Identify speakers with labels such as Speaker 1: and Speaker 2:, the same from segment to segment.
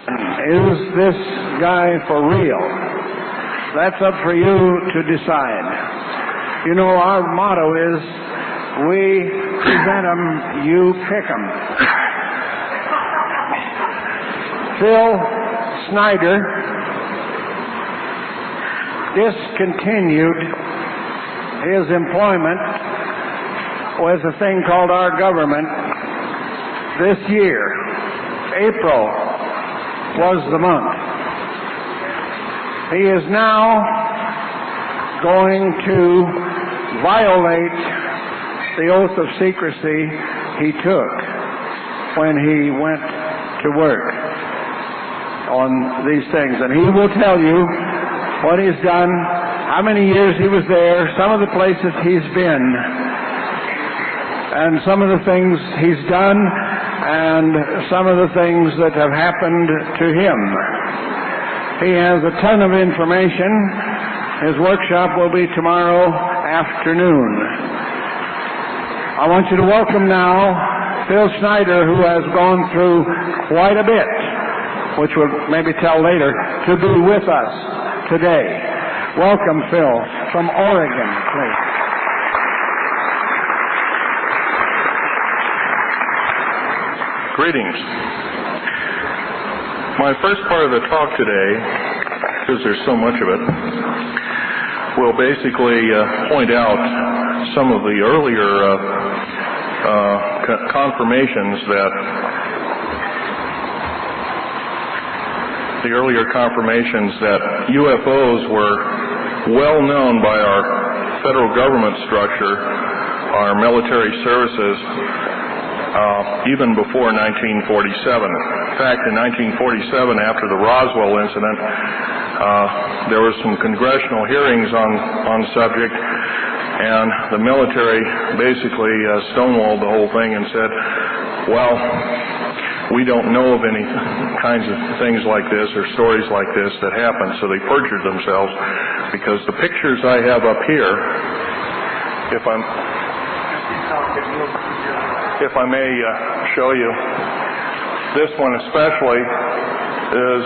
Speaker 1: Is this guy for real? That's up for you to decide. You know, our motto is, we present 'em, you pick 'em. Phil Schneider discontinued his employment with a thing called our government this year. April was the month. He is now going to violate the oath of secrecy he took when he went to work on these things. And he will tell you what he's done, how many years he was there, some of the places he's been, and some of the things he's done, and some of the things that have happened to him. He has a ton of information. His workshop will be tomorrow afternoon. I want you to welcome now Phil Schneider, who has gone through quite a bit, which we'll maybe tell later, to be with us today. Welcome, Phil, from Oregon, please.
Speaker 2: Greetings. My first part of the talk today, because there's so much of it, will basically point out some of the earlier confirmations that UFOs were well known by our federal government structure, our military services, even before 1947. In fact, in 1947, after the Roswell incident, there were some congressional hearings on the subject, and the military basically stonewalled the whole thing and said, well, we don't know of any kinds of things like this or stories like this that happen. So they perjured themselves, because the pictures I have up here, if I may show you, this one especially is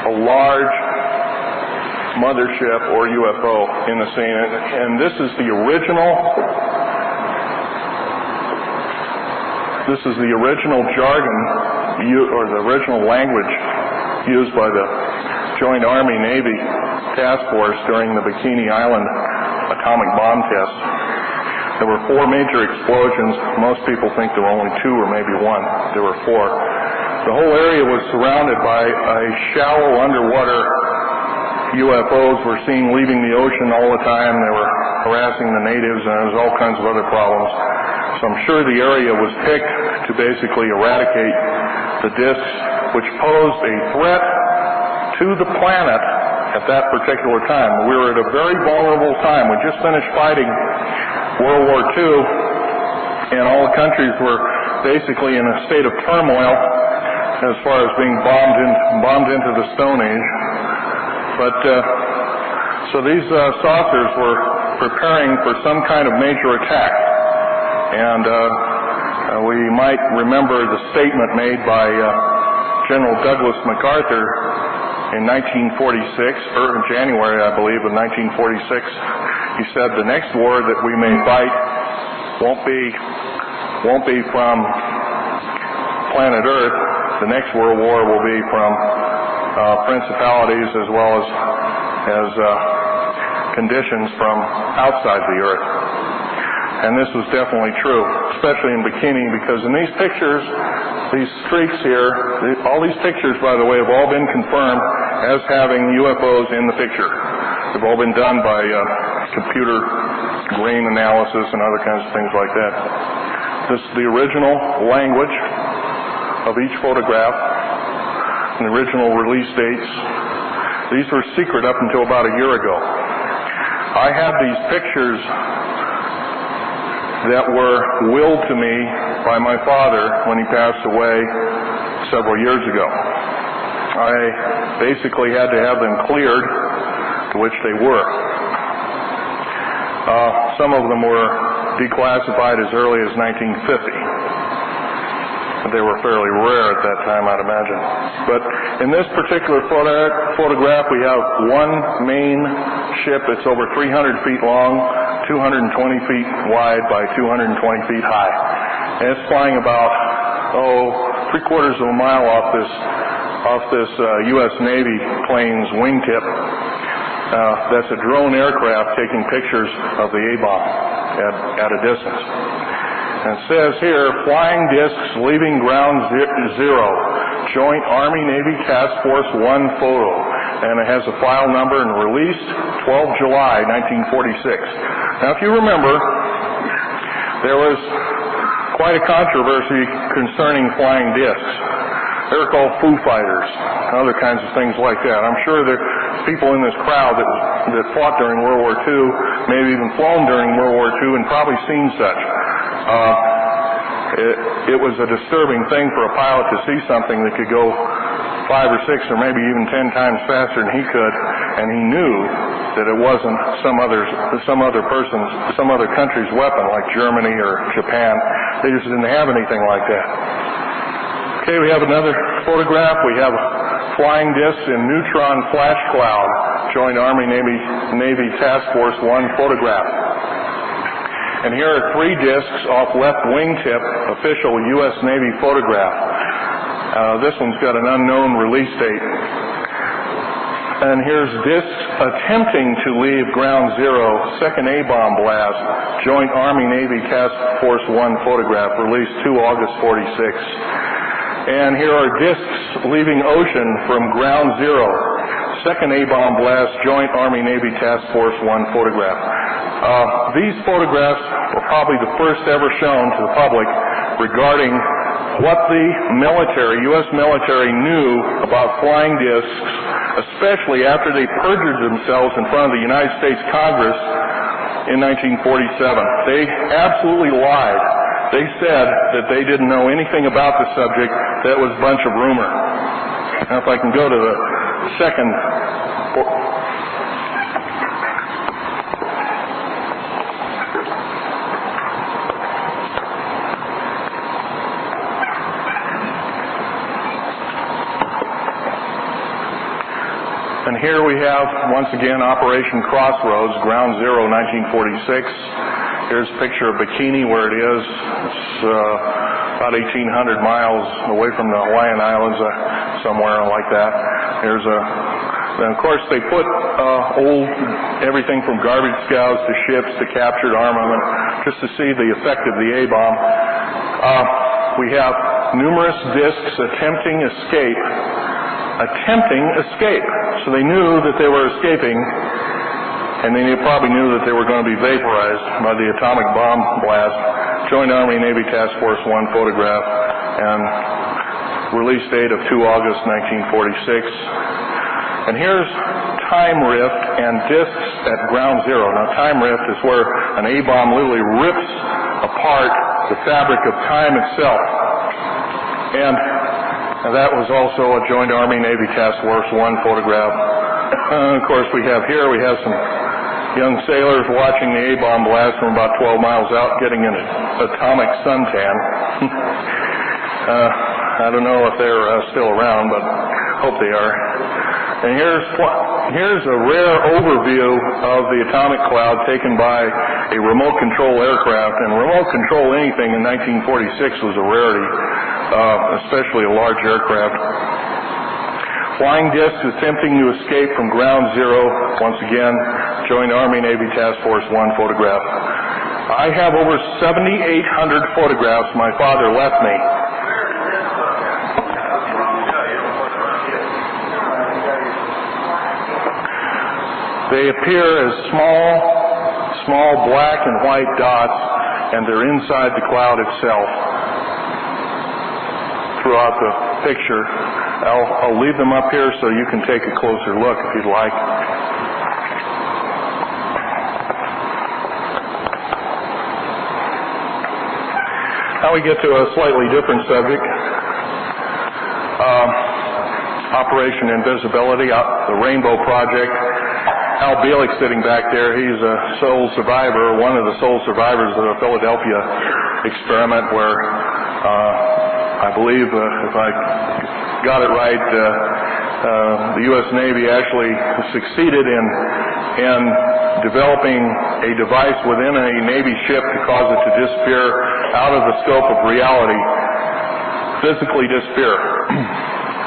Speaker 2: a large mothership or UFO in the scene, and this is the original. This is the original jargon, or the original language used by the Joint Army-Navy Task Force during the Bikini Island atomic bomb test. There were 4 major explosions. Most people think there were only 2 or maybe 1. There were 4. The whole area was surrounded by a shallow underwater. UFOs were seen leaving the ocean all the time. They were harassing the natives, and there was all kinds of other problems. So I'm sure the area was picked to basically eradicate the discs, which posed a threat to the planet at that particular time. We were at a very vulnerable time. We just finished fighting World War II, and all the countries were basically in a state of turmoil as far as being bombed into the Stone Age. But so these saucers were preparing for some kind of major attack. And we might remember the statement made by General Douglas MacArthur in 1946, or in January, I believe, of 1946. He said, the next war that we may fight won't be from planet Earth. The next world war will be from principalities as well as conditions from outside the Earth. And this was definitely true, especially in Bikini, because in these pictures, these streaks here, all these pictures, by the way, have all been confirmed as having UFOs in the picture. They've all been done by computer grain analysis and other kinds of things like that. This is the original language of each photograph, and the original release dates. These were secret up until about a year ago. I have these pictures that were willed to me by my father when he passed away several years ago. I basically had to have them cleared, to which they were. Some of them were declassified as early as 1950. They were fairly rare at that time, I'd imagine. But in this particular photograph, we have one main ship that's over 300 feet long, 220 feet wide by 220 feet high. And it's flying about, 3/4 of a mile off this U.S. Navy plane's wingtip. That's a drone aircraft taking pictures of the A-bomb at a distance. And it says here, flying discs leaving ground zero, Joint Army-Navy Task Force 1 photo. And it has a file number and released 12 July 1946. Now, if you remember, there was quite a controversy concerning flying discs. They were called Foo Fighters, other kinds of things like that. I'm sure there are people in this crowd that fought during World War II, maybe even flown during World War II, and probably seen such. It was a disturbing thing for a pilot to see something that could go 5 or 6 or maybe even 10 times faster than he could, and he knew that it wasn't some other country's weapon like Germany or Japan. They just didn't have anything like that. Okay, we have another photograph. We have flying discs in neutron flash cloud, Joint Army-Navy Task Force 1 photograph. And here are 3 discs off left wingtip, official U.S. Navy photograph. This one's got an unknown release date. And here's discs attempting to leave ground zero, second A-bomb blast, Joint Army-Navy Task Force 1 photograph, released 2 August 46. And here are discs leaving ocean from ground zero, second A-bomb blast, Joint Army-Navy Task Force 1 photograph. These photographs were probably the first ever shown to the public regarding what the military, U.S. military, knew about flying discs, especially after they perjured themselves in front of the United States Congress in 1947. They absolutely lied. They said that they didn't know anything about the subject. That was a bunch of rumor. Now, if I can go to the second. And here we have, once again, Operation Crossroads, Ground Zero, 1946. Here's a picture of Bikini, where it is. It's about 1,800 miles away from the Hawaiian Islands, somewhere like that. And of course, they put everything from garbage scouts to ships to captured armament, just to see the effect of the A-bomb. We have numerous discs attempting escape. So they knew that they were escaping, and they probably knew that they were going to be vaporized by the atomic bomb blast. Joint Army-Navy Task Force 1 photograph, and release date of 2 August 1946. And here's time rift and discs at ground zero. Now, time rift is where an A-bomb literally rips apart the fabric of time itself. And that was also a Joint Army-Navy Task Force 1 photograph. Of course, we have some young sailors watching the A-bomb blast from about 12 miles out, getting an atomic suntan. I don't know if they're still around, but hope they are. And here's a rare overview of the atomic cloud taken by a remote control aircraft. And remote control anything in 1946 was a rarity, especially a large aircraft. Flying discs attempting to escape from ground zero, once again, Joint Army-Navy Task Force 1 photograph. I have over 7,800 photographs my father left me. They appear as small black and white dots, and they're inside the cloud itself. Throughout the picture, I'll leave them up here so you can take a closer look if you'd like. Now we get to a slightly different subject. Operation Invisibility, the Rainbow Project. Al Bielik's sitting back there. He's a sole survivor, one of the sole survivors of the Philadelphia experiment, where I believe, if I got it right, the U.S. Navy actually succeeded in developing a device within a Navy ship to cause it to disappear out of the scope of reality, physically disappear.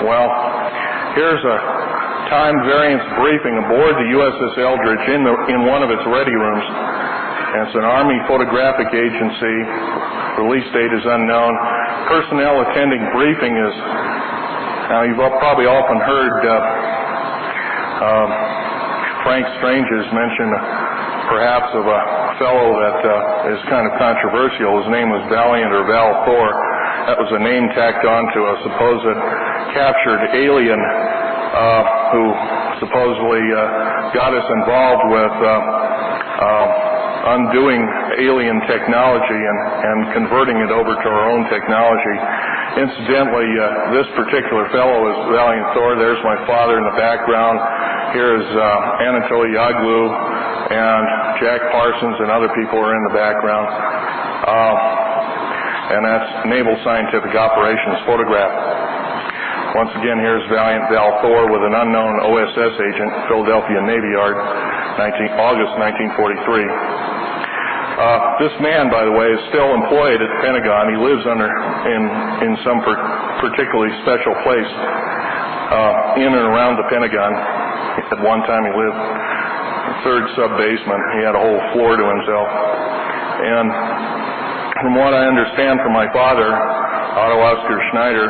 Speaker 2: Well, here's a time variance briefing aboard the USS Eldridge in one of its ready rooms. And it's an Army photographic agency. Release date is unknown. Personnel attending briefing is, now you've probably often heard Frank Strange's mention perhaps of a fellow that is kind of controversial. His name was Valiant or Val Thor. That was a name tacked on to a supposed captured alien who supposedly got us involved with undoing alien technology and converting it over to our own technology. Incidentally, this particular fellow is Valiant Thor. There's my father in the background. Here is Anatoly Yaglu and Jack Parsons and other people are in the background. And that's Naval Scientific Operations photograph. Once again, here's Valiant Val Thor with an unknown OSS agent, Philadelphia Navy Yard, August 1943. This man, by the way, is still employed at the Pentagon. He lives in some particularly special place in and around the Pentagon. At one time he lived in the third sub-basement. He had a whole floor to himself. And from what I understand from my father, Otto Oscar Schneider,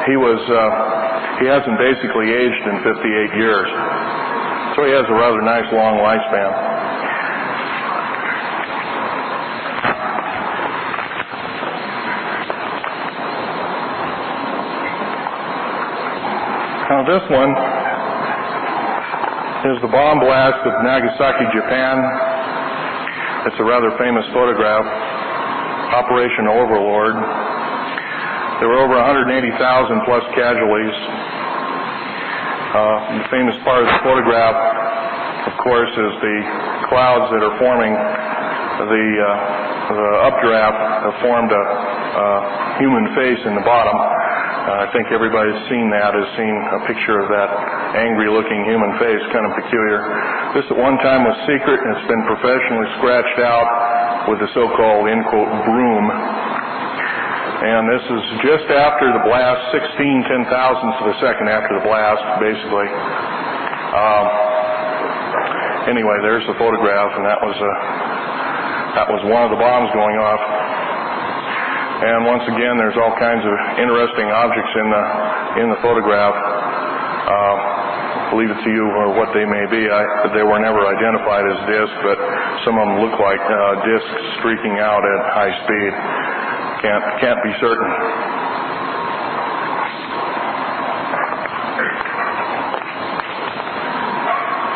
Speaker 2: he hasn't basically aged in 58 years. So he has a rather nice long lifespan. Now this one is the bomb blast of Nagasaki, Japan. It's a rather famous photograph, Operation Overlord. There were over 180,000 plus casualties. The famous part of the photograph, of course, is the clouds that are forming. The updraft have formed a human face in the bottom. I think everybody's seen that, has seen a picture of that angry-looking human face, kind of peculiar. This at one time was secret, and it's been professionally scratched out with the so-called, end quote, broom. And this is just after the blast, 16 ten-thousandths of a second after the blast, basically. Anyway, there's the photograph, and that was one of the bombs going off. And once again, there's all kinds of interesting objects in the photograph. Leave it to you or what they may be. They were never identified as discs, but some of them look like discs streaking out at high speed. Can't be certain.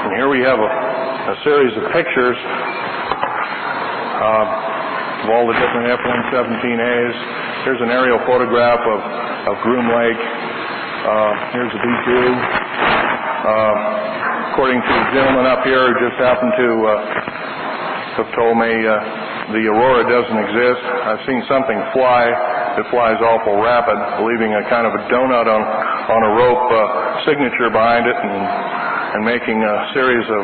Speaker 2: And here we have a series of pictures of all the different F-117As. Here's an aerial photograph of Groom Lake. Here's a B-2. According to the gentleman up here who just happened to have told me the Aurora doesn't exist. I've seen something fly that flies awful rapid, leaving a kind of a donut on a rope signature behind it and making a series of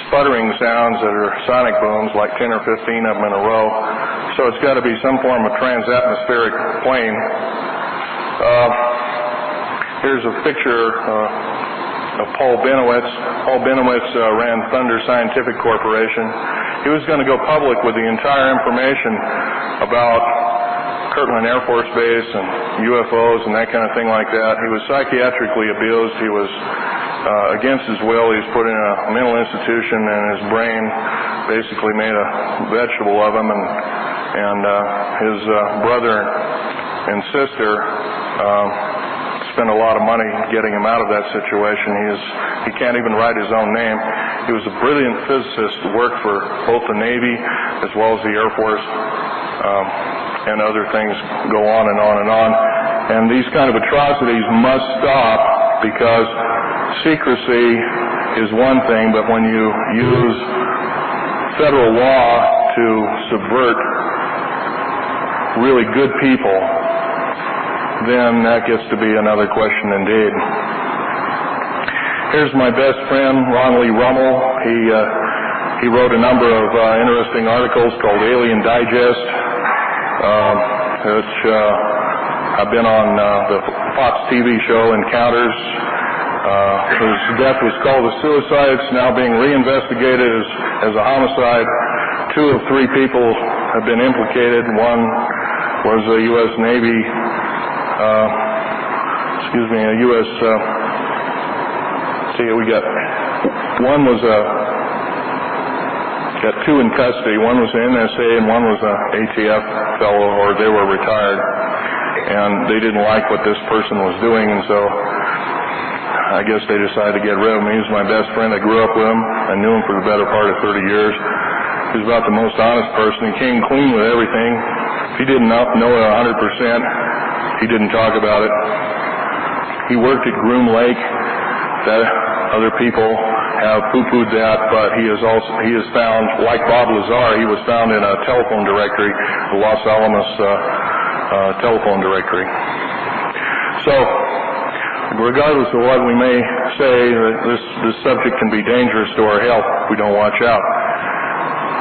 Speaker 2: sputtering sounds that are sonic booms, like 10 or 15 of them in a row. So it's got to be some form of transatmospheric plane. Here's a picture of Paul Benowitz. Paul Benowitz ran Thunder Scientific Corporation. He was going to go public with the entire information about Kirtland Air Force Base and UFOs and that kind of thing like that. He was psychiatrically abused. He was against his will. He was put in a mental institution, and his brain basically made a vegetable of him. And his brother and sister spent a lot of money getting him out of that situation. He can't even write his own name. He was a brilliant physicist who worked for both the Navy as well as the Air Force, and other things go on and on and on. And these kind of atrocities must stop, because secrecy is one thing, but when you use federal law to subvert really good people, then that gets to be another question indeed. Here's my best friend, Ron Lee Rummel. He wrote a number of interesting articles called Alien Digest, which I've been on the Fox TV show Encounters. His death was called a suicide. It's now being reinvestigated as a homicide. 2 of 3 people have been implicated. One was a U.S. Navy, a U.S. We got 2 in custody. One was an NSA and one was a ATF fellow, or they were retired. And they didn't like what this person was doing, and so I guess they decided to get rid of him. He was my best friend. I grew up with him. I knew him for the better part of 30 years. He was about the most honest person. He came clean with everything. If he didn't know it 100%, he didn't talk about it. He worked at Groom Lake. That other people have poo-pooed that, but he is found, like Bob Lazar, he was found in a telephone directory, the Los Alamos telephone directory. So, regardless of what we may say, this subject can be dangerous to our health if we don't watch out.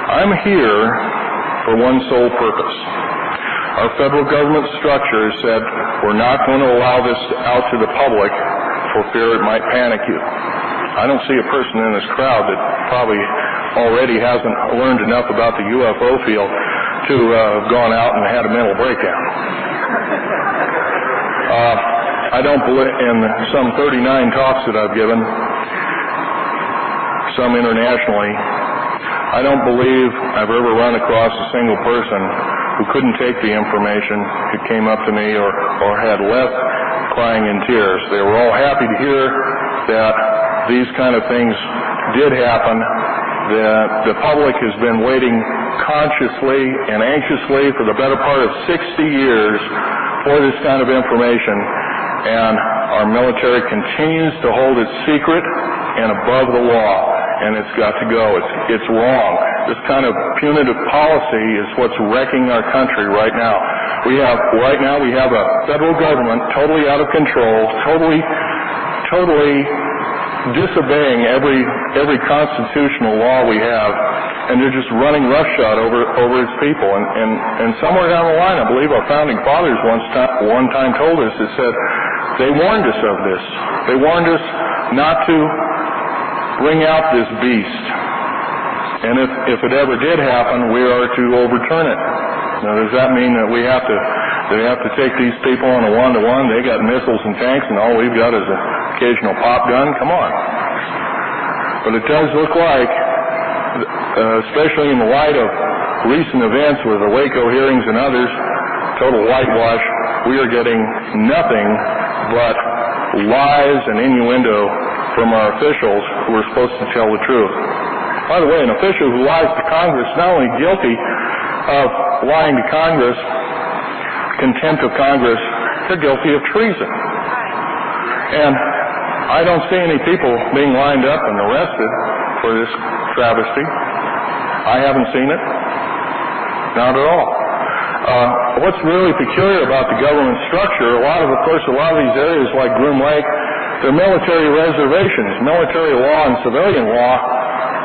Speaker 2: I'm here for one sole purpose. Our federal government structure has said we're not going to allow this out to the public for fear it might panic you. I don't see a person in this crowd that probably already hasn't learned enough about the UFO field to have gone out and had a mental breakdown. I don't believe, in some 39 talks that I've given, some internationally, I don't believe I've ever run across a single person who couldn't take the information, who came up to me or had left crying in tears. They were all happy to hear that these kind of things did happen, that the public has been waiting consciously and anxiously for the better part of 60 years for this kind of information, and our military continues to hold it secret and above the law, and it's got to go. It's wrong. This kind of punitive policy is what's wrecking our country right now. We have a federal government totally out of control, totally disobeying every constitutional law we have, and they're just running roughshod over its people. And somewhere down the line, I believe our founding fathers one time told us, it said, they warned us of this. They warned us not to bring out this beast. And if it ever did happen, we are to overturn it. Now, does that mean that they have to take these people on a one-to-one? They got missiles and tanks, and all we've got is an occasional pop gun? Come on. But it does look like, especially in the light of recent events with the Waco hearings and others, total whitewash, we are getting nothing but lies and innuendo from our officials who are supposed to tell the truth. By the way, an official who lies to Congress is not only guilty of lying to Congress, contempt of Congress, they're guilty of treason. And I don't see any people being lined up and arrested for this travesty. I haven't seen it. Not at all. What's really peculiar about the government structure, a lot of these areas like Groom Lake, they're military reservations. Military law and civilian law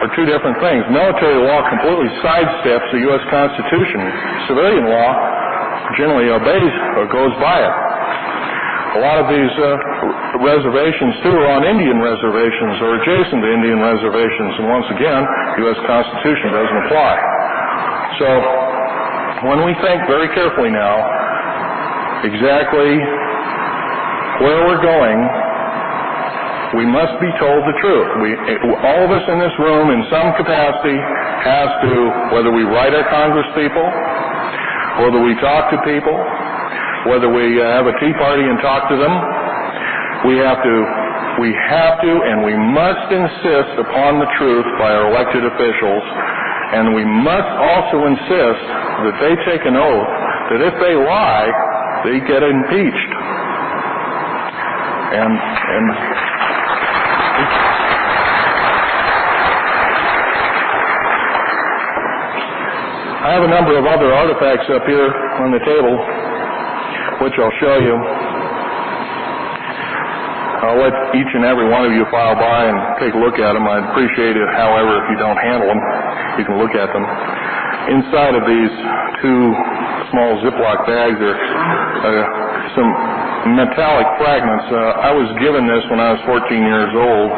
Speaker 2: are two different things. Military law completely sidesteps the U.S. Constitution. Civilian law generally obeys or goes by it. A lot of these reservations, too, are on Indian reservations or adjacent to Indian reservations, and once again, the U.S. Constitution doesn't apply. So, when we think very carefully now exactly where we're going, we must be told the truth. All of us in this room, in some capacity, has to, whether we write our Congress people, whether we talk to people, whether we have a tea party and talk to them, we have to and we must insist upon the truth by our elected officials, and we must also insist that they take an oath that if they lie, they get impeached. And I have a number of other artifacts up here on the table, which I'll show you. I'll let each and every one of you file by and take a look at them. I'd appreciate it, however, if you don't handle them, you can look at them. Inside of these two small Ziploc bags are some metallic fragments. I was given this when I was 14 years old.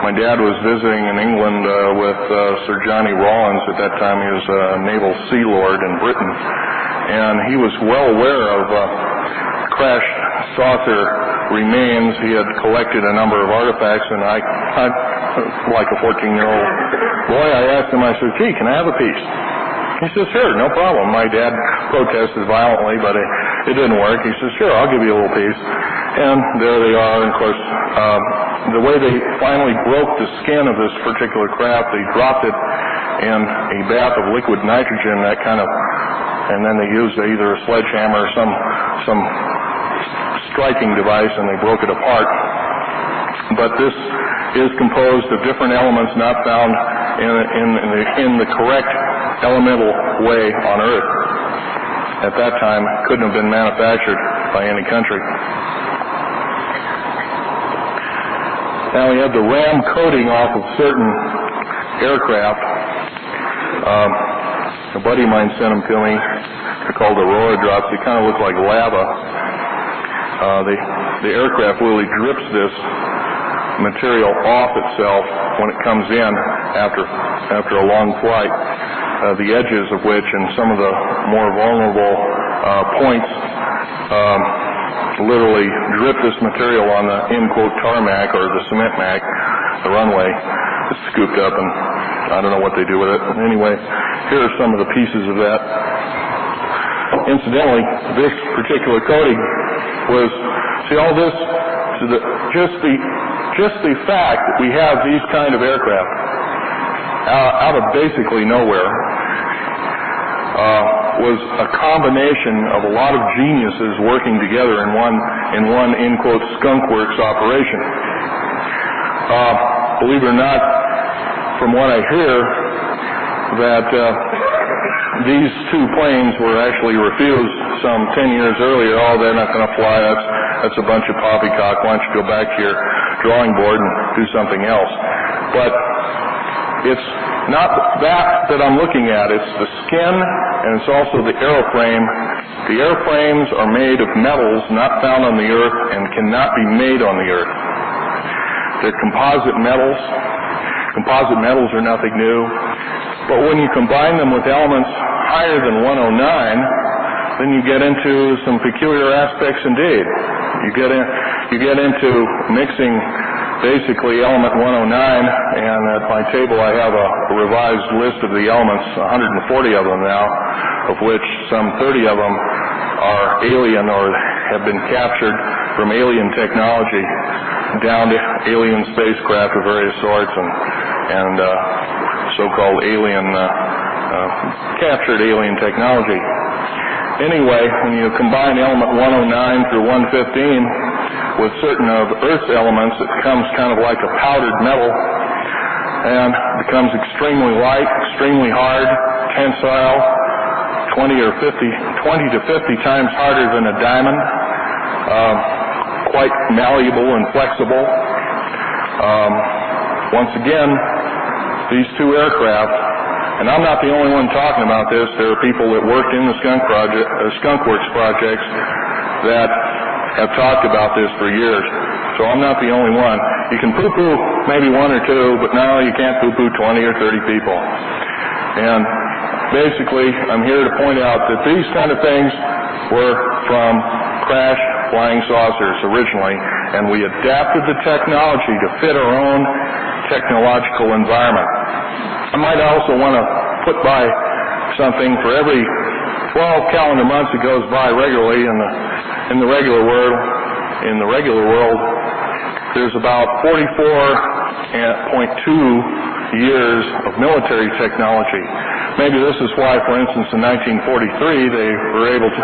Speaker 2: My dad was visiting in England with Sir Johnny Rawlins. At that time, he was a naval sea lord in Britain. And he was well aware of crashed saucer remains. He had collected a number of artifacts, and I like a 14-year-old boy, I asked him, I said, gee, can I have a piece? He says, sure, no problem. My dad protested violently, but it didn't work. He says, sure, I'll give you a little piece. And there they are. And of course, the way they finally broke the skin of this particular craft, they dropped it in a bath of liquid nitrogen, that kind of, and then they used either a sledgehammer or some striking device, and they broke it apart. But this is composed of different elements not found in the correct elemental way on Earth. At that time, it couldn't have been manufactured by any country. Now we have the ram coating off of certain aircraft. A buddy of mine sent them to me. They're called aurora drops. They kind of look like lava. The aircraft really drips this material off itself when it comes in after a long flight. The edges of which and some of the more vulnerable points literally drip this material on the end-quote tarmac or the cement mac, the runway. It's scooped up, and I don't know what they do with it. Anyway, here are some of the pieces of that. Incidentally, this particular coating was, see all this, just the fact that we have these kind of aircraft out of basically nowhere was a combination of a lot of geniuses working together in one end quote skunk works operation. Believe it or not, from what I hear, that these two planes were actually refused some 10 years earlier. Oh, they're not going to fly. That's a bunch of poppycock. Why don't you go back to your drawing board and do something else? But it's not that I'm looking at. It's the skin, and it's also the airframe. The airframes are made of metals not found on the Earth and cannot be made on the Earth. They're composite metals. Composite metals are nothing new. But when you combine them with elements higher than 109, then you get into some peculiar aspects indeed. You get into mixing basically element 109, and at my table I have a revised list of the elements, 140 of them now, of which some 30 of them are alien or have been captured from alien technology down to alien spacecraft of various sorts and so-called alien, captured alien technology. Anyway, when you combine element 109 through 115 with certain of Earth's elements, it becomes kind of like a powdered metal and becomes extremely light, extremely hard, tensile, 20 to 50 times harder than a diamond, quite malleable and flexible. Once again, these two aircraft, and I'm not the only one talking about this. There are people that worked in the Skunk Works projects that have talked about this for years. So I'm not the only one. You can poo-poo maybe one or two, but no, you can't poo-poo 20 or 30 people. And basically, I'm here to point out that these kind of things were from crashed flying saucers originally, and we adapted the technology to fit our own technological environment. I might also want to put by something for every 12 calendar months that goes by regularly in the regular world. In the regular world, there's about 44.2 years of military technology. Maybe this is why, for instance, in 1943, they were able to,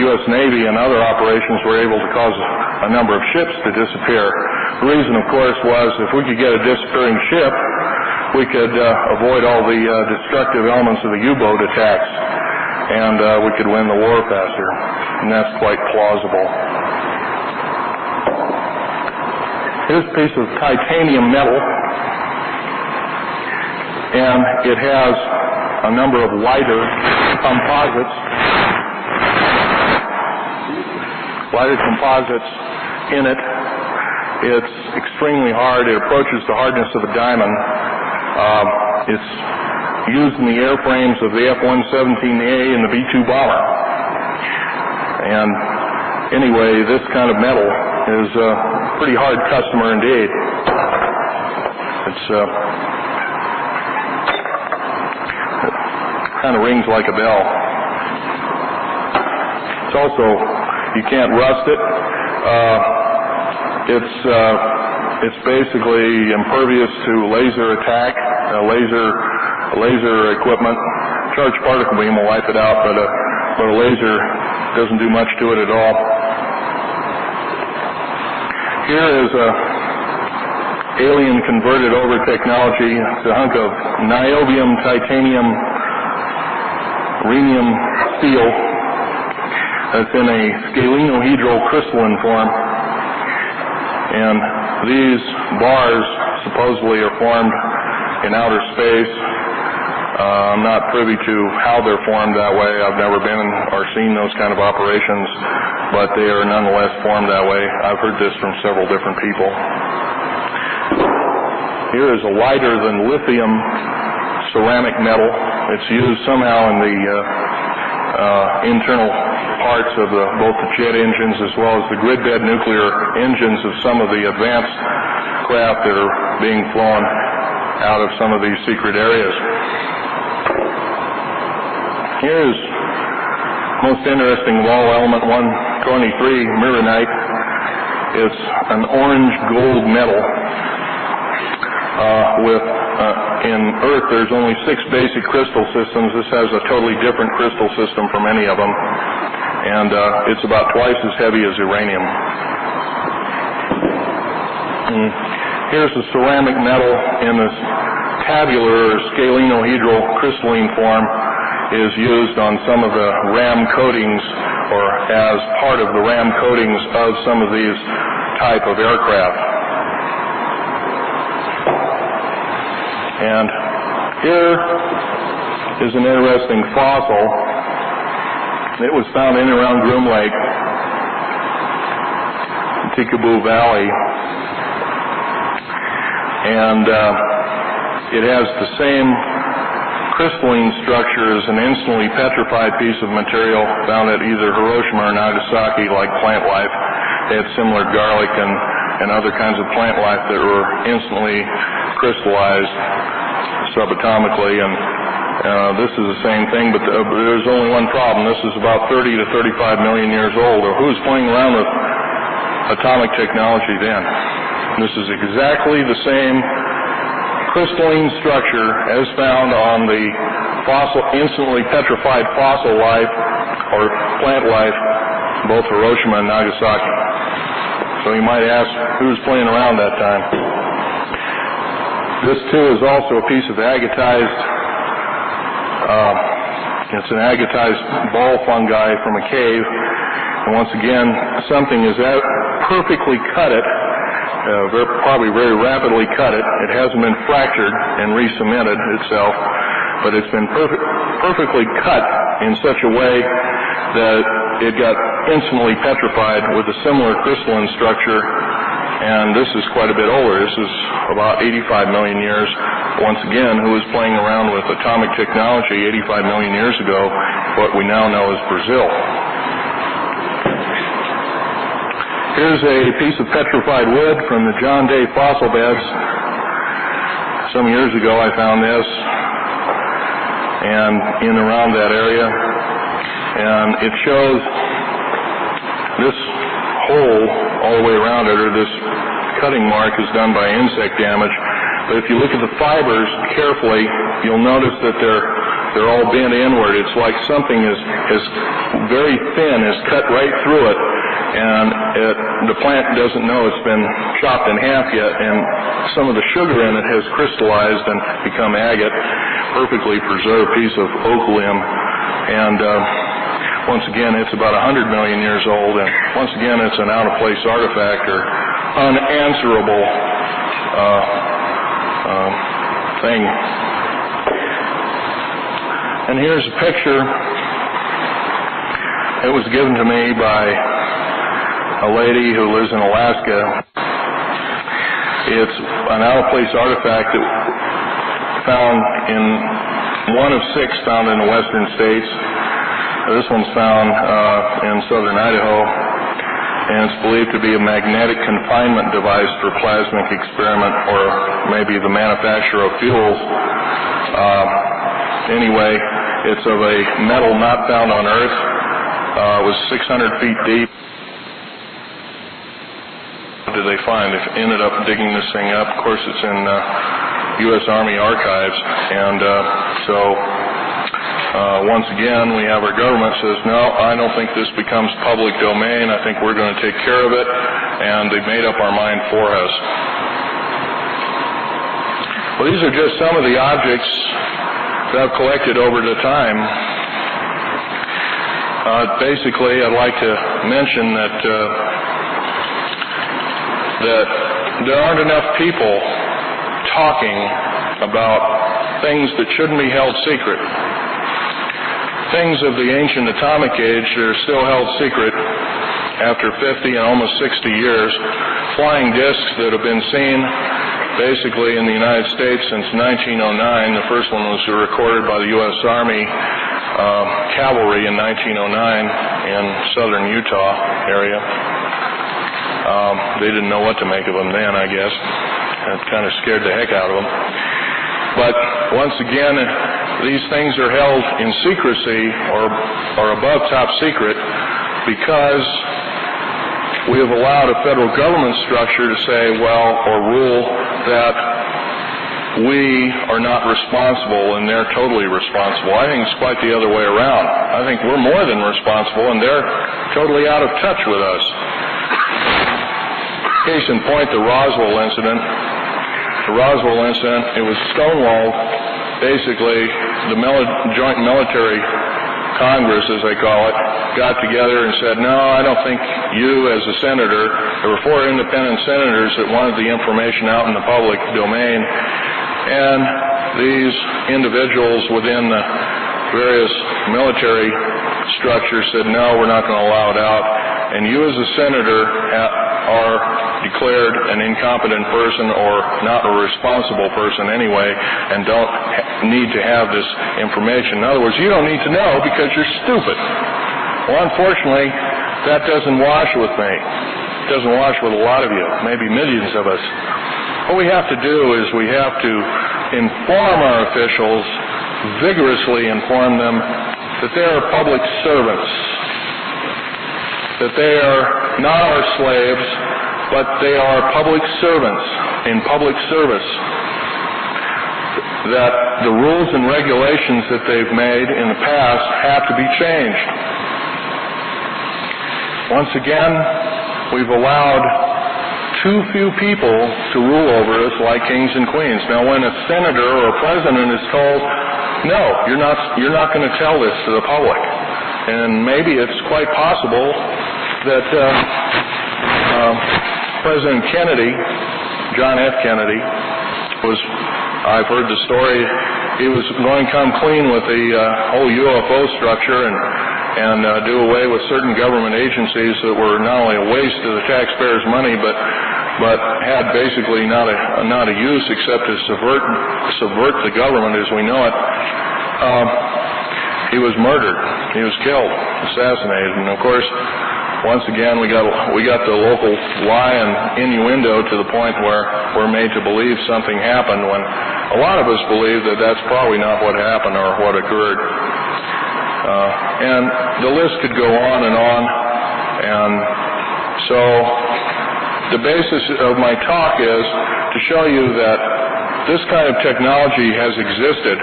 Speaker 2: U.S. Navy and other operations were able to cause a number of ships to disappear. The reason, of course, was if we could get a disappearing ship, we could avoid all the destructive elements of the U-boat attacks. and we could win the war faster. And that's quite plausible. Here's a piece of titanium metal, and it has a number of lighter composites. In it. It's extremely hard. It approaches the hardness of a diamond. It's used in the airframes of the F-117A and the B-2 bomber. And anyway, this kind of metal is a pretty hard customer indeed. It kind of rings like a bell. It's also, you can't rust it. It's basically impervious to laser attack, laser equipment. Charged particle beam will wipe it out, but a laser doesn't do much to it at all. Here is a alien converted over technology. It's a hunk of niobium, titanium, rhenium steel that's in a scalenohedral crystalline form. And these bars supposedly are formed in outer space. I'm not privy to how they're formed that way. I've never been or seen those kind of operations, but they are nonetheless formed that way. I've heard this from several different people. Here is a lighter than lithium ceramic metal. It's used somehow in the internal parts of both the jet engines as well as the grid bed nuclear engines of some of the advanced craft that are being flown out of some of these secret areas. Here's most interesting of all, element 123, mironite. It's an orange gold metal in Earth there's only 6 basic crystal systems. This has a totally different crystal system from any of them, and it's about twice as heavy as uranium. Here's the ceramic metal in this tabular or scalenohedral crystalline form is used on some of the ram coatings or as part of the ram coatings of some of these type of aircraft. And here is an interesting fossil. It was found in and around Groom Lake, Tikaboo Valley, and it has the same crystalline structure as an instantly petrified piece of material found at either Hiroshima or Nagasaki, like plant life. They had similar garlic and other kinds of plant life that were instantly crystallized subatomically, and this is the same thing, but there's only one problem. This is about 30 to 35 million years old. Or who's playing around with atomic technology then? This is exactly the same crystalline structure as found on the fossil, instantly petrified fossil life or plant life, both Hiroshima and Nagasaki. So you might ask, who's playing around that time? This too is also a piece of agatized, it's an agatized ball fungi from a cave. And once again, something is perfectly cut it, probably very rapidly cut it. It hasn't been fractured and re-cemented itself, but it's been perfectly cut in such a way that it got instantly petrified with a similar crystalline structure. And this is quite a bit older. This is about 85 million years. Once again, who was playing around with atomic technology 85 million years ago, what we now know as Brazil. Here's a piece of petrified wood from the John Day fossil beds. Some years ago I found this and in around that area, and it shows this hole all the way around it, or this cutting mark, is done by insect damage. But if you look at the fibers carefully, you'll notice that they're all bent inward. It's like something is very thin, is cut right through it, and the plant doesn't know it's been chopped in half yet, and some of the sugar in it has crystallized and become agate. Perfectly preserved piece of oak limb And once again, it's about 100 million years old, and once again, it's an out-of-place artifact or unanswerable thing. And here's a picture. It was given to me by a lady who lives in Alaska. It's an out-of-place artifact that found in one of 6 found in the western states. This one's found in southern Idaho, and it's believed to be a magnetic confinement device for plasmic experiment or maybe the manufacture of fuels. Anyway, it's of a metal not found on Earth. It was 600 feet deep. What did they find? They ended up digging this thing up. Of course, it's in U.S. Army archives, and once again, we have our government says, no, I don't think this becomes public domain. I think we're going to take care of it, and they've made up our mind for us. Well, these are just some of the objects that I've collected over the time. Basically, I'd like to mention that there aren't enough people talking about things that shouldn't be held secret. Things of the ancient atomic age that are still held secret after 50 and almost 60 years. Flying discs that have been seen basically in the United States since 1909. The first one was recorded by the U.S. Army cavalry in 1909 in southern Utah area. They didn't know what to make of them then, I guess. That kind of scared the heck out of them. But once again, these things are held in secrecy or above top secret because we have allowed a federal government structure to say, well, or rule that we are not responsible and they're totally responsible. I think it's quite the other way around. I think we're more than responsible and they're totally out of touch with us. Case in point, the Roswell incident. The Roswell incident, it was stonewalled. Basically, the Joint Military Congress, as they call it, got together and said, no, I don't think you as a senator, there were 4 independent senators that wanted the information out in the public domain, and these individuals within the various military structures said, no, we're not going to allow it out, and you as a senator are declared an incompetent person or not a responsible person anyway and don't need to have this information. In other words, you don't need to know because you're stupid. Well, unfortunately, that doesn't wash with me. It doesn't wash with a lot of you, maybe millions of us. What we have to do is we have to inform our officials, vigorously inform them that they are public servants, that they are not our slaves, but they are public servants in public service, that the rules and regulations that they've made in the past have to be changed. Once again, we've allowed too few people to rule over us like kings and queens. Now, when a senator or a president is told, no, you're not going to tell this to the public, and maybe it's quite possible that President Kennedy, John F. Kennedy, I've heard the story, he was going to come clean with the whole UFO structure and do away with certain government agencies that were not only a waste of the taxpayers' money, but had basically not a use except to subvert the government as we know it. He was murdered. He was killed, assassinated, and of course, once again, we got the local lie and innuendo to the point where we're made to believe something happened when a lot of us believe that that's probably not what happened or what occurred. And the list could go on and on. And so the basis of my talk is to show you that this kind of technology has existed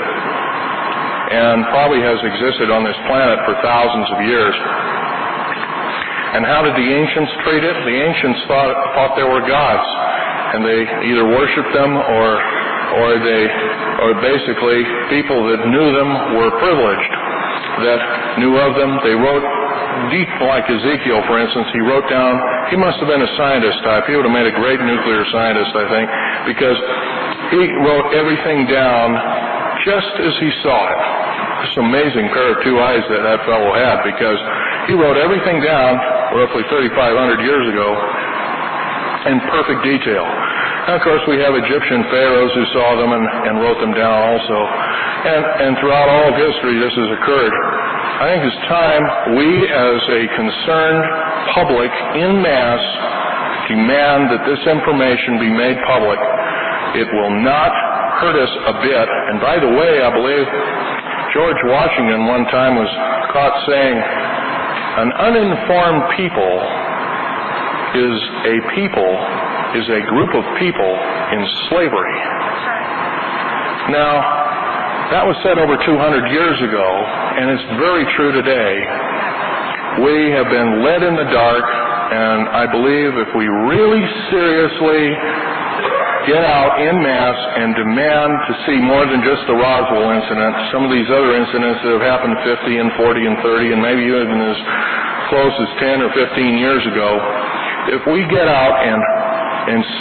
Speaker 2: and probably has existed on this planet for thousands of years. And how did the ancients treat it? The ancients thought they were gods, and they either worshipped them or basically people that knew them were privileged. that knew of them. They wrote, like Ezekiel, for instance, he wrote down, he must have been a scientist type. He would have made a great nuclear scientist, I think, because he wrote everything down just as he saw it. It's an amazing pair of two eyes that that fellow had, because he wrote everything down roughly 3,500 years ago in perfect detail. And of course, we have Egyptian pharaohs who saw them and wrote them down also. And throughout all of history, this has occurred. I think it's time we, as a concerned public in mass, demand that this information be made public. It will not hurt us a bit. And by the way, I believe George Washington one time was caught saying, an uninformed people is a group of people in slavery. Now, that was said over 200 years ago, and it's very true today. We have been led in the dark, and I believe if we really seriously get out en masse and demand to see more than just the Roswell incident, some of these other incidents that have happened 50 and 40 and 30 and maybe even as close as 10 or 15 years ago, if we get out and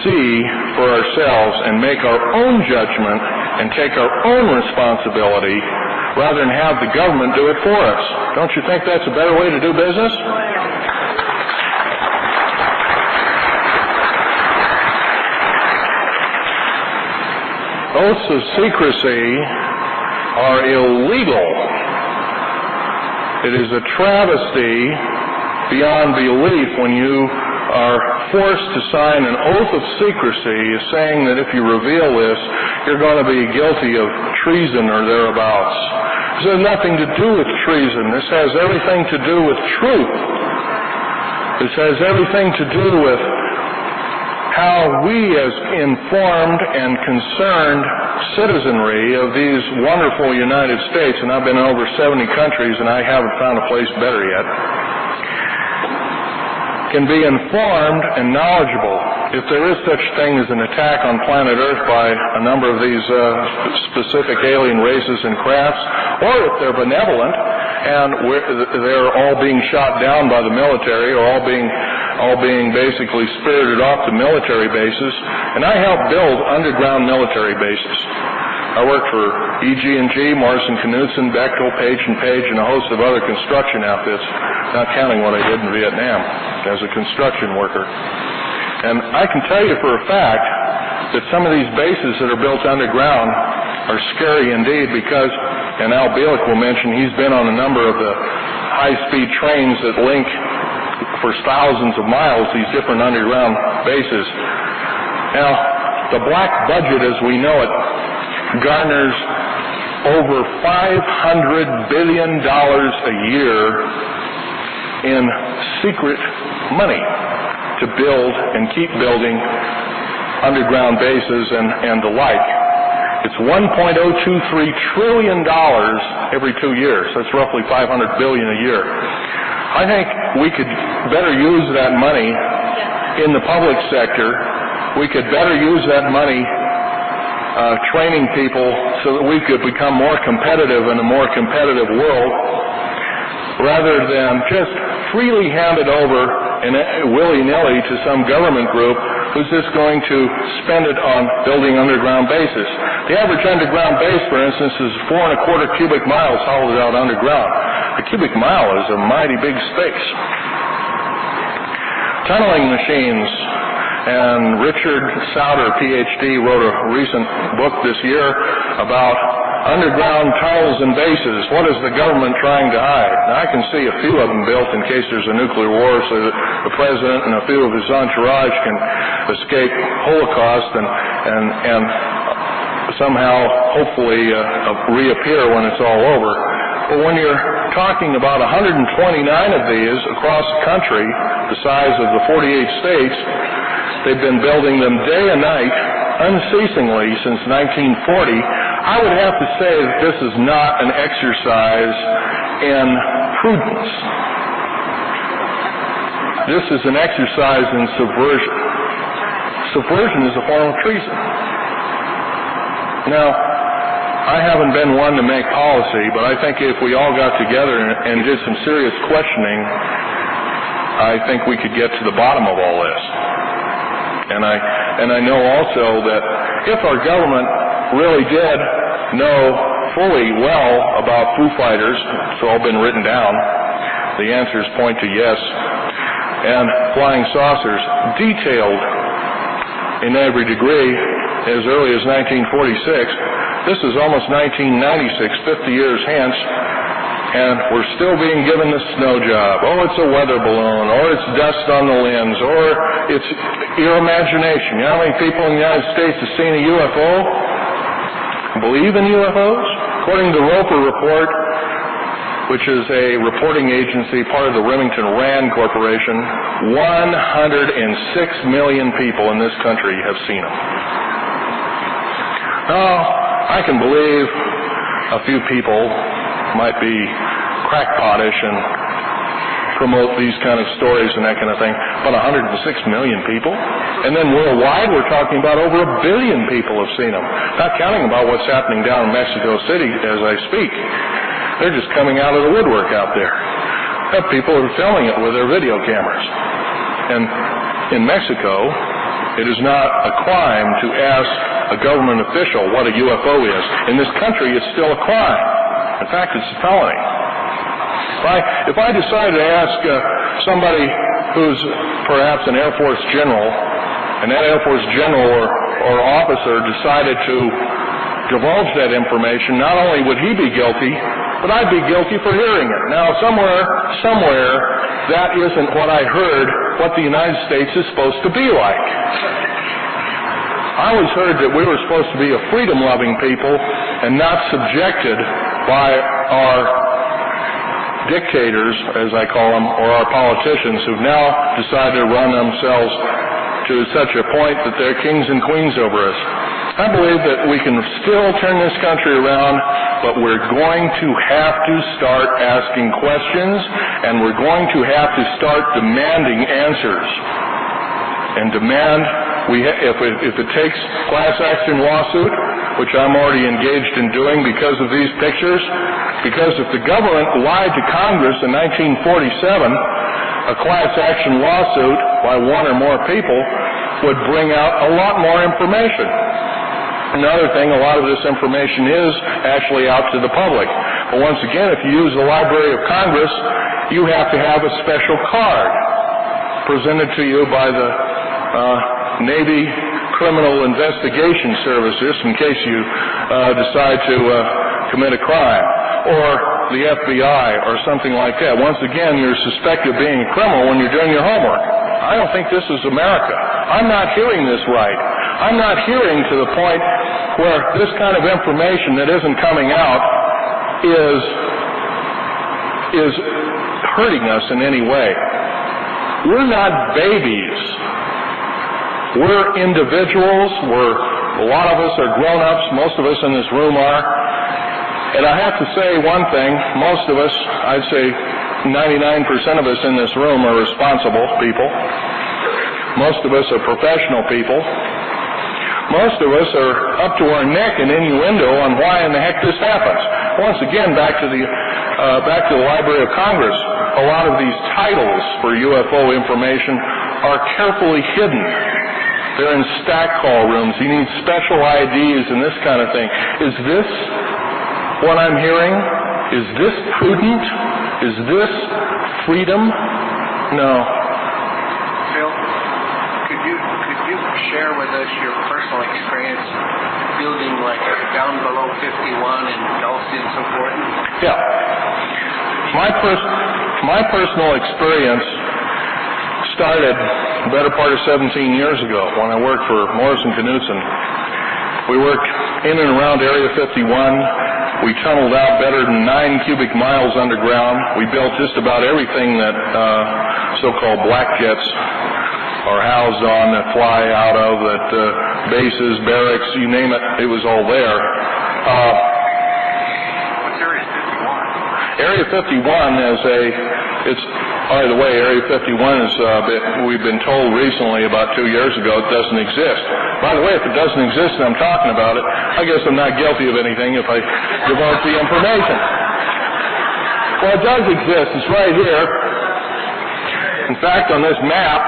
Speaker 2: see for ourselves and make our own judgment and take our own responsibility rather than have the government do it for us. Don't you think that's a better way to do business? Oaths of secrecy are illegal. It is a travesty beyond belief when you are forced to sign an oath of secrecy saying that if you reveal this, you're going to be guilty of treason or thereabouts. This has nothing to do with treason. This has everything to do with truth. This has everything to do with how we as informed and concerned citizenry of these wonderful United States, and I've been in over 70 countries and I haven't found a place better yet, can be informed and knowledgeable. If there is such thing as an attack on planet Earth by a number of these specific alien races and crafts, or if they're benevolent and they're all being shot down by the military or all being basically spirited off to military bases, and I help build underground military bases. I worked for EG&G, Morrison Knudsen, Bechtel, Page & Page, and a host of other construction outfits, not counting what I did in Vietnam as a construction worker. And I can tell you for a fact that some of these bases that are built underground are scary indeed because, and Al Bielek will mention, he's been on a number of the high-speed trains that link for thousands of miles these different underground bases. Now, the black budget as we know it garners over $500 billion a year in secret money to build and keep building underground bases and the like. It's $1.023 trillion every 2 years. That's roughly $500 billion a year. I think we could better use that money in the public sector. We could better use that money training people so that we could become more competitive in a more competitive world rather than just freely hand it over and willy-nilly to some government group who's just going to spend it on building underground bases. The average underground base, for instance, is 4.25 cubic miles hollowed out underground. A cubic mile is a mighty big space. Tunneling machines. And Richard Sauter, Ph.D., wrote a recent book this year about underground tunnels and bases. What is the government trying to hide? Now, I can see a few of them built in case there's a nuclear war so that the president and a few of his entourage can escape Holocaust and somehow, hopefully, reappear when it's all over. But when you're talking about 129 of these across the country, the size of the 48 states, they've been building them day and night, unceasingly since 1940. I would have to say that this is not an exercise in prudence. This is an exercise in subversion. Subversion is a form of treason. Now, I haven't been one to make policy, but I think if we all got together and did some serious questioning, I think we could get to the bottom of all this. And I know also that if our government really did know fully well about Foo Fighters, it's all been written down, the answers point to yes, and flying saucers, detailed in every degree as early as 1946. This is almost 1996, 50 years hence, and we're still being given the snow job. Oh, it's a weather balloon, or it's dust on the lens, or it's your imagination. You know how many people in the United States have seen a UFO? Believe in UFOs? According to the Roper Report, which is a reporting agency, part of the Remington Rand Corporation, 106 million people in this country have seen them. Now, I can believe a few people might be crackpotish and promote these kind of stories and that kind of thing, but 106 million people? And then worldwide, we're talking about over 1 billion people have seen them, not counting about what's happening down in Mexico City as I speak. They're just coming out of the woodwork out there. People are filming it with their video cameras. And in Mexico, it is not a crime to ask a government official what a UFO is. In this country, it's still a crime. In fact, it's a felony. If I decide to ask somebody who's perhaps an Air Force general, and that Air Force general or officer decided to divulge that information, not only would he be guilty, but I'd be guilty for hearing it. Now, somewhere, that isn't what I heard what the United States is supposed to be like. I always heard that we were supposed to be a freedom-loving people and not subjected by our dictators, as I call them, or our politicians who've now decided to run themselves to such a point that they're kings and queens over us. I believe that we can still turn this country around, but we're going to have to start asking questions, and we're going to have to start demanding answers. And demand, if it takes class action lawsuit, which I'm already engaged in doing because of these pictures, because if the government lied to Congress in 1947, a class action lawsuit by one or more people would bring out a lot more information. Another thing, a lot of this information is actually out to the public. But once again, if you use the Library of Congress, you have to have a special card presented to you by the Navy Criminal Investigation Service, just in case you decide to commit a crime, or the FBI, or something like that. Once again, you're suspected of being a criminal when you're doing your homework. I don't think this is America. I'm not hearing this right. I'm not hearing to the point where this kind of information that isn't coming out is hurting us in any way. We're not babies. We're individuals. A lot of us are grown-ups. Most of us in this room are. And I have to say one thing. Most of us, I'd say 99% of us in this room are responsible people. Most of us are professional people. Most of us are up to our neck in innuendo on why in the heck this happens. Once again, back to the Library of Congress, a lot of these titles for UFO information are carefully hidden. They're in stack call rooms. You need special IDs and this kind of thing. Is this what I'm hearing? Is this prudent? Is this freedom? No.
Speaker 3: Bill, could you share with us your personal experience building like down below 51 in Dulce and so forth?
Speaker 2: Yeah. My personal experience started the better part of 17 years ago when I worked for Morrison Knudsen. We worked in and around Area 51. We tunneled out better than 9 cubic miles underground. We built just about everything that so-called black jets are housed on, that fly out of, that bases, barracks, you name it, it was all there.
Speaker 3: What's Area 51?
Speaker 2: Area 51 is By the way, Area 51 is, we've been told recently, about 2 years ago, it doesn't exist. By the way, if it doesn't exist and I'm talking about it, I guess I'm not guilty of anything if I divulge the information. Well, it does exist. It's right here. In fact, on this map,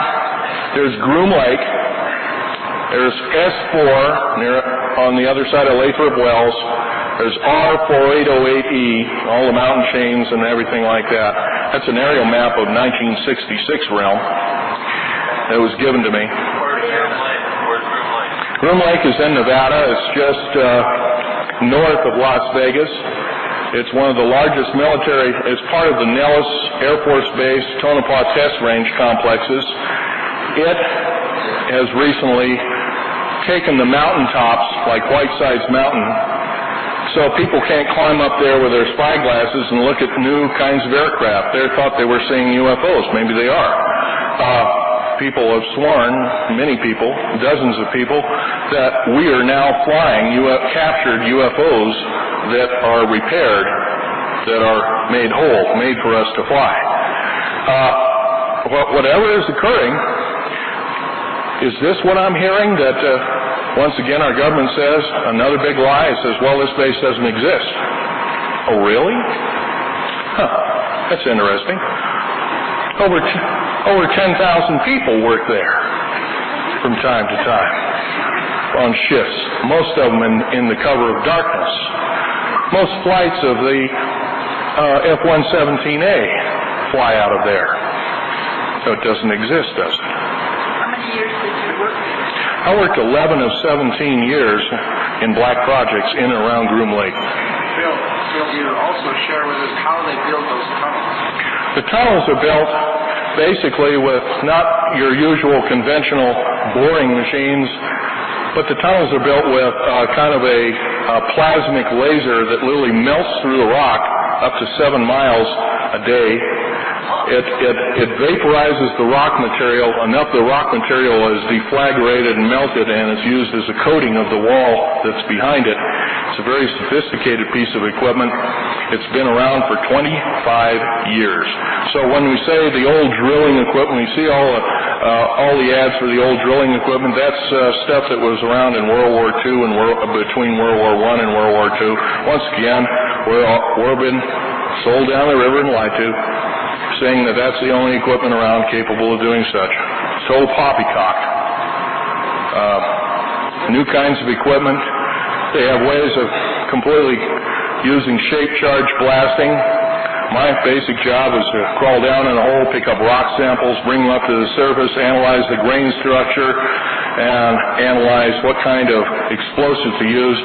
Speaker 2: there's Groom Lake. There's S4 near, on the other side of Lathrop Wells. There's R4808E, all the mountain chains and everything like that. That's an aerial map of 1966 realm that was given to me.
Speaker 4: Where's Groom Lake?
Speaker 2: Groom Lake is in Nevada. It's just north of Las Vegas. It's one of the largest military, it's part of the Nellis Air Force Base Tonopah Test Range complexes. It has recently taken the mountaintops, like Whitesides Mountain, so people can't climb up there with their spyglasses and look at new kinds of aircraft. They thought they were seeing UFOs. Maybe they are. People have sworn, many people, dozens of people, that we are now flying captured UFOs that are repaired, that are made whole, made for us to fly. Whatever is occurring, is this what I'm hearing? That once again our government says, another big lie, it says, well, this base doesn't exist. Oh, really? Huh, that's interesting. Over 10,000 people work there from time to time on shifts, most of them in the cover of darkness. Most flights of the F-117A fly out of there. So it doesn't exist, does it?
Speaker 4: How many years did you work there?
Speaker 2: I worked 11 of 17 years in black projects in and around Groom Lake.
Speaker 3: Bill, you also share with us how they build those tunnels.
Speaker 2: The tunnels are built basically with not your usual conventional boring machines, but the tunnels are built with kind of a plasmic laser that literally melts through the rock up to 7 miles a day. It vaporizes the rock material, enough the rock material is deflagrated and melted, and it's used as a coating of the wall that's behind it. It's a very sophisticated piece of equipment. It's been around for 25 years. So when we say the old drilling equipment, we see all the ads for the old drilling equipment. That's stuff that was around in World War II and between World War I and World War II. Once again, we're been sold down the river and lied to, saying that that's the only equipment around capable of doing such. Total poppycock. New kinds of equipment. They have ways of completely using shape charge blasting. My basic job is to crawl down in a hole, pick up rock samples, bring them up to the surface, analyze the grain structure, and analyze what kind of explosive to use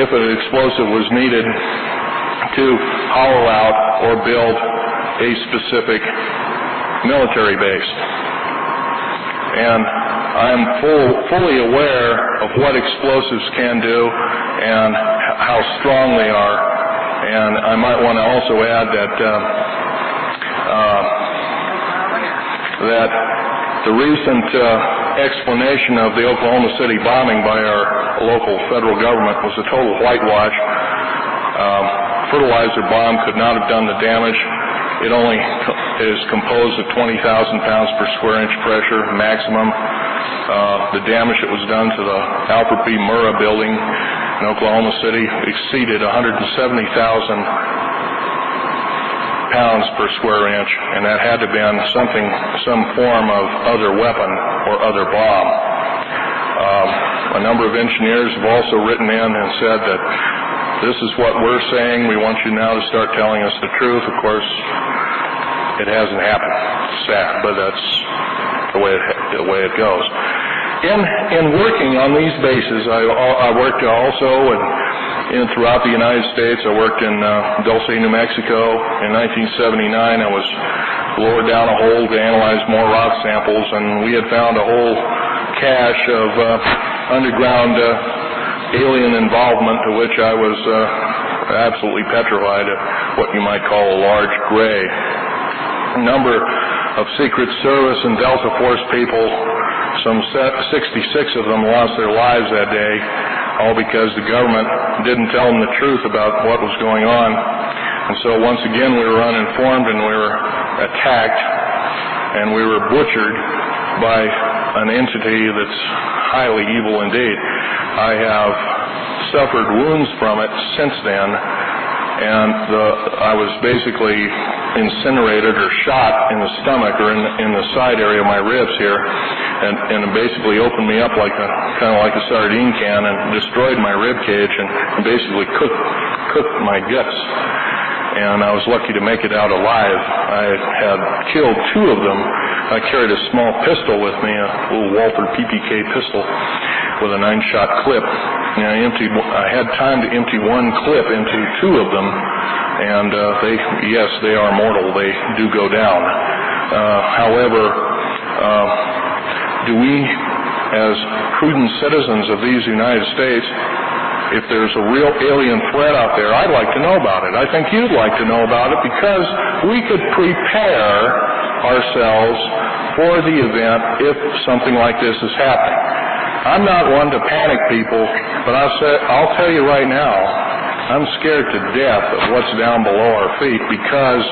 Speaker 2: if an explosive was needed to hollow out or build a specific military base. And I'm fully aware of what explosives can do and how strong they are. And I might want to also add that that the recent explanation of the Oklahoma City bombing by our local federal government was a total whitewash. Fertilizer bomb could not have done the damage. It only is composed of 20,000 pounds per square inch pressure maximum. The damage that was done to the Alfred P. Murrah building in Oklahoma City exceeded 170,000 pounds per square inch, and that had to have been some form of other weapon or other bomb. A number of engineers have also written in and said that this is what we're saying. We want you now to start telling us the truth. Of course, it hasn't happened. It's sad, but that's the way it goes. In working on these bases, I worked also throughout the United States. I worked in Dulce, New Mexico. In 1979, I was lowered down a hole to analyze more rock samples, and we had found a whole cache of underground alien involvement, to which I was absolutely petrified of what you might call a large gray. A number of Secret Service and Delta Force people, some 66 of them lost their lives that day, all because the government didn't tell them the truth about what was going on. And so once again we were uninformed and we were attacked and we were butchered by an entity that's highly evil indeed. I have suffered wounds from it since then, and I was basically incinerated or shot in the stomach or in the side area of my ribs here, and it basically opened me up like kind of like a sardine can and destroyed my rib cage and basically cooked my guts. And I was lucky to make it out alive. I had killed 2 of them. I carried a small pistol with me, a little Walther PPK pistol with a 9-shot clip. And I had time to empty 1 clip into 2 of them, and they are mortal. They do go down. However, do we, as prudent citizens of these United States, if there's a real alien threat out there, I'd like to know about it. I think you'd like to know about it, because we could prepare ourselves for the event if something like this is happening. I'm not one to panic people, but I'll tell you right now, I'm scared to death of what's down below our feet, because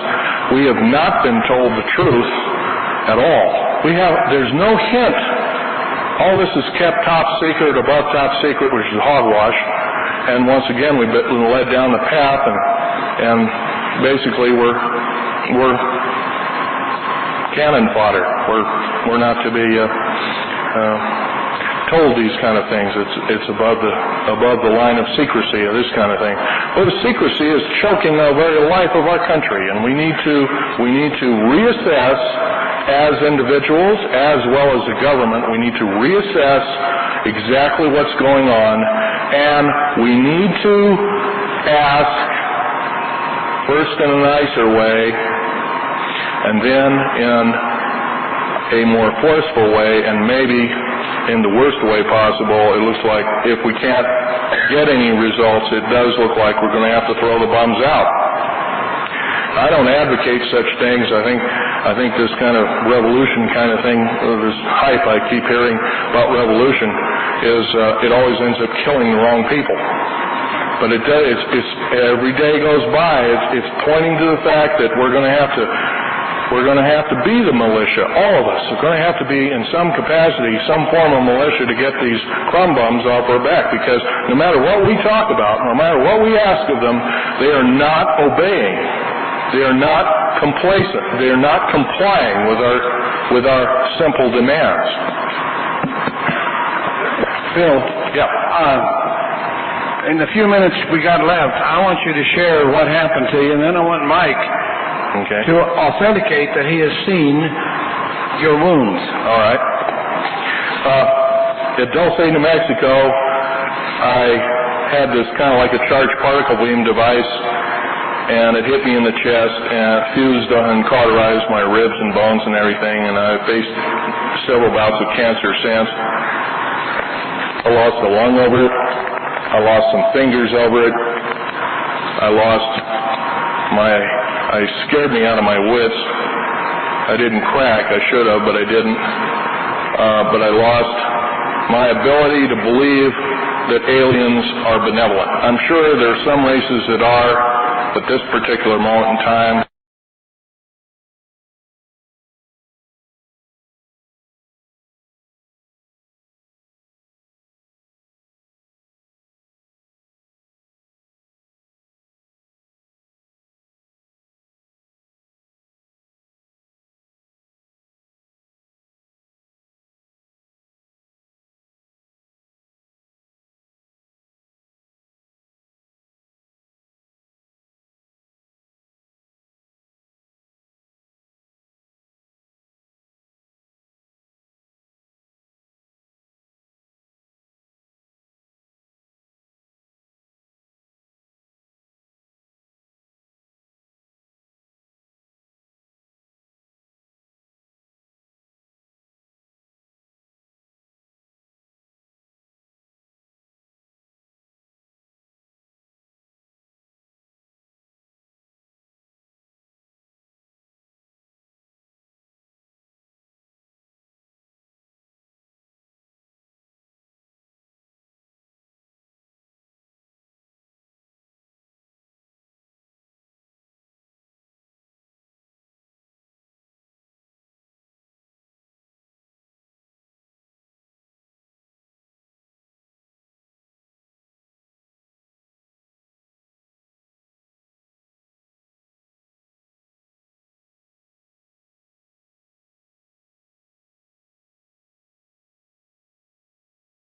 Speaker 2: we have not been told the truth at all. There's no hint. All this is kept top secret, above top secret, which is hogwash. And once again, we've been led down the path, and basically we're cannon fodder. We're not to be told these kind of things. It's above the line of secrecy of this kind of thing. Well, the secrecy is choking the very life of our country, and we need to reassess as individuals as well as the government. We need to reassess exactly what's going on, and we need to ask first in a nicer way, and then in a more forceful way, and maybe in the worst way possible. It looks like if we can't get any results, it does look like we're going to have to throw the bums out. I don't advocate such things. I think this kind of revolution kind of thing, this hype I keep hearing about revolution, is it always ends up killing the wrong people. But it does. It's every day goes by, it's pointing to the fact that we're going to have to be the militia. All of us are going to have to be, in some capacity, some form of militia to get these crumb bums off our back. Because no matter what we talk about, no matter what we ask of them, they are not obeying. They are not complacent. They are not complying with our simple demands.
Speaker 1: Phil.
Speaker 2: Yeah.
Speaker 1: In the few minutes we got left, I want you to share what happened to you, and then I want Mike to authenticate that he has seen your wounds.
Speaker 2: All right. At Dulce, New Mexico, I had this kind of like a charged particle beam device, and it hit me in the chest and fused and cauterized my ribs and bones and everything, and I faced several bouts of cancer since. I lost a lung over it. I lost some fingers over it. It scared me out of my wits. I didn't crack. I should have, but I didn't. But I lost my ability to believe that aliens are benevolent. I'm sure there are some races that are, but this particular moment in time,